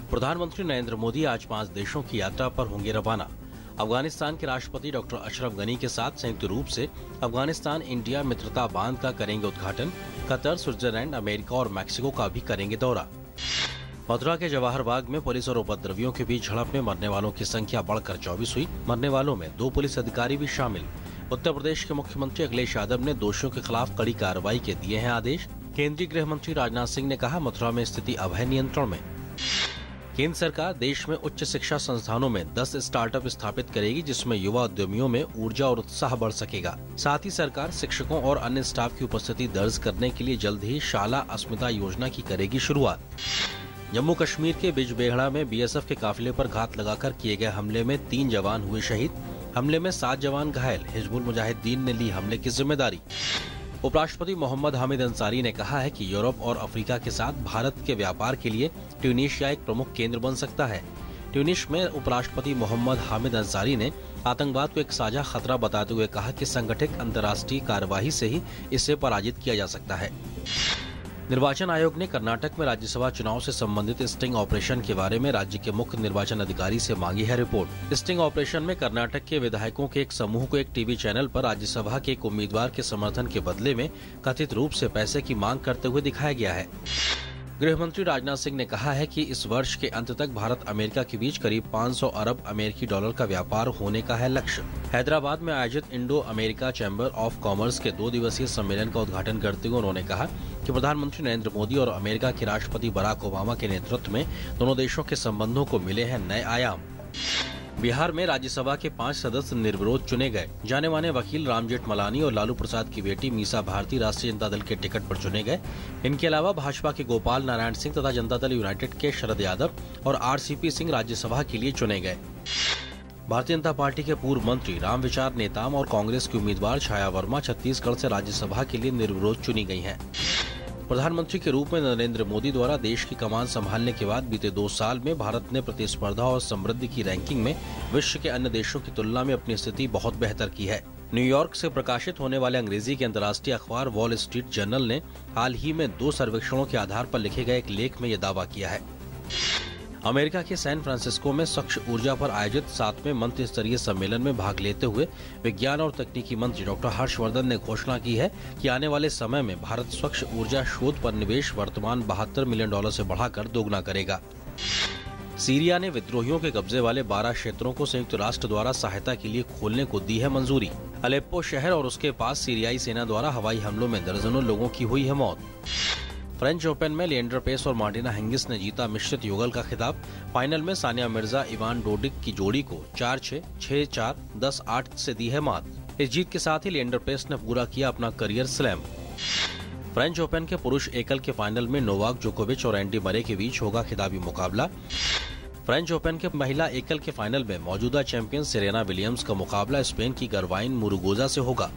प्रधानमंत्री नरेंद्र मोदी आज 5 देशों की यात्रा पर होंगे रवाना। अफगानिस्तान के राष्ट्रपति डॉक्टर अशरफ गनी के साथ संयुक्त रूप से अफगानिस्तान इंडिया मित्रता बांध का करेंगे उद्घाटन। कतर, स्विट्जरलैंड, अमेरिका और मैक्सिको का भी करेंगे दौरा। मथुरा के जवाहर बाग में पुलिस और उपद्रवियों के बीच झड़प में मरने वालों की संख्या बढ़कर 24 हुई। मरने वालों में 2 पुलिस अधिकारी भी शामिल। उत्तर प्रदेश के मुख्यमंत्री अखिलेश यादव ने दोषियों के खिलाफ कड़ी कार्रवाई के दिए हैं आदेश। केंद्रीय गृह मंत्री राजनाथ सिंह ने कहा, मथुरा में स्थिति अब है नियंत्रण में। केंद्र सरकार देश में उच्च शिक्षा संस्थानों में 10 स्टार्टअप स्थापित करेगी, जिसमें युवा उद्यमियों में ऊर्जा और उत्साह बढ़ सकेगा। साथ ही सरकार शिक्षकों और अन्य स्टाफ की उपस्थिति दर्ज करने के लिए जल्द ही शाला अस्मिता योजना की करेगी शुरुआत। जम्मू कश्मीर के बिजबेहड़ा में बीएसएफ के काफिले पर घात लगाकर किए गए हमले में 3 जवान हुए शहीद। हमले में 7 जवान घायल। हिजबुल मुजाहिदीन ने ली हमले की जिम्मेदारी। उपराष्ट्रपति मोहम्मद हामिद अंसारी ने कहा है कि यूरोप और अफ्रीका के साथ भारत के व्यापार के लिए ट्यूनीशिया एक प्रमुख केंद्र बन सकता है। ट्यूनिस में उपराष्ट्रपति मोहम्मद हामिद अंसारी ने आतंकवाद को एक साझा खतरा बताते हुए कहा कि संगठित अंतर्राष्ट्रीय कार्यवाही से ही इसे पराजित किया जा सकता है। निर्वाचन आयोग ने कर्नाटक में राज्यसभा चुनाव से संबंधित स्टिंग ऑपरेशन के बारे में राज्य के मुख्य निर्वाचन अधिकारी से मांगी है रिपोर्ट। स्टिंग ऑपरेशन में कर्नाटक के विधायकों के एक समूह को एक टीवी चैनल पर राज्यसभा के एक उम्मीदवार के समर्थन के बदले में कथित रूप से पैसे की मांग करते हुए दिखाया गया है। गृह मंत्री राजनाथ सिंह ने कहा है कि इस वर्ष के अंत तक भारत अमेरिका के बीच करीब 500 अरब अमेरिकी डॉलर का व्यापार होने का है लक्ष्य। हैदराबाद में आयोजित Indo America chamber of commerce के 2 दिवसीय सम्मेलन का उद्घाटन करते हुए उन्होंने कहा कि प्रधानमंत्री नरेंद्र मोदी और अमेरिका के राष्ट्रपति बराक ओबामा के नेतृत्व में दोनों देशों के संबंधों को मिले हैं नए आयाम। बिहार में राज्यसभा के 5 सदस्य निर्विरोध चुने गए। जाने माने वकील राम जेठमलानी और लालू प्रसाद की बेटी मीसा भारती राष्ट्रीय जनता दल के टिकट पर चुने गए। इनके अलावा भाजपा के गोपाल नारायण सिंह तथा जनता दल यूनाइटेड के शरद यादव और आरसीपी सिंह राज्यसभा के लिए चुने गए। भारतीय जनता पार्टी के पूर्व मंत्री रामविचार नेताम और कांग्रेस की उम्मीदवार छाया वर्मा छत्तीसगढ़ से राज्यसभा के लिए निर्विरोध चुनी गई हैं। प्रधानमंत्री के रूप में नरेंद्र मोदी द्वारा देश की कमान संभालने के बाद बीते 2 साल में भारत ने प्रतिस्पर्धा और समृद्धि की रैंकिंग में विश्व के अन्य देशों की तुलना में अपनी स्थिति बहुत बेहतर की है। न्यूयॉर्क से प्रकाशित होने वाले अंग्रेजी के अंतर्राष्ट्रीय अखबार वॉल स्ट्रीट जर्नल ने हाल ही में 2 सर्वेक्षणों के आधार पर लिखे गए एक लेख में यह दावा किया है। अमेरिका के सैन फ्रांसिस्को में स्वच्छ ऊर्जा पर आयोजित 7वें मंत्री स्तरीय सम्मेलन में भाग लेते हुए विज्ञान और तकनीकी मंत्री डॉक्टर हर्षवर्धन ने घोषणा की है कि आने वाले समय में भारत स्वच्छ ऊर्जा शोध पर निवेश वर्तमान $72 मिलियन से बढ़ाकर दोगुना करेगा। सीरिया ने विद्रोहियों के कब्जे वाले 12 क्षेत्रों को संयुक्त राष्ट्र द्वारा सहायता के लिए खोलने को दी है मंजूरी। अलेप्पो शहर और उसके पास सीरियाई सेना द्वारा हवाई हमलों में दर्जनों लोगों की हुई है मौत। फ्रेंच ओपन में लिएंडर पेस और मार्टिना हिंगिस ने जीता मिश्रित युगल का खिताब। फाइनल में सानिया मिर्जा इवान डोडिक की जोड़ी को 4-6, 6-4, 10-8 से दी है मात। इस जीत के साथ ही लिएंडर पेस ने पूरा किया अपना करियर स्लैम। फ्रेंच ओपन के पुरुष एकल के फाइनल में नोवाक जोकोविच और एंडी मरे के बीच होगा खिताबी मुकाबला। फ्रेंच ओपन के महिला एकल के फाइनल में मौजूदा चैंपियन सेरेना विलियम्स का मुकाबला स्पेन की गरवाइन मुरुगोजा से होगा।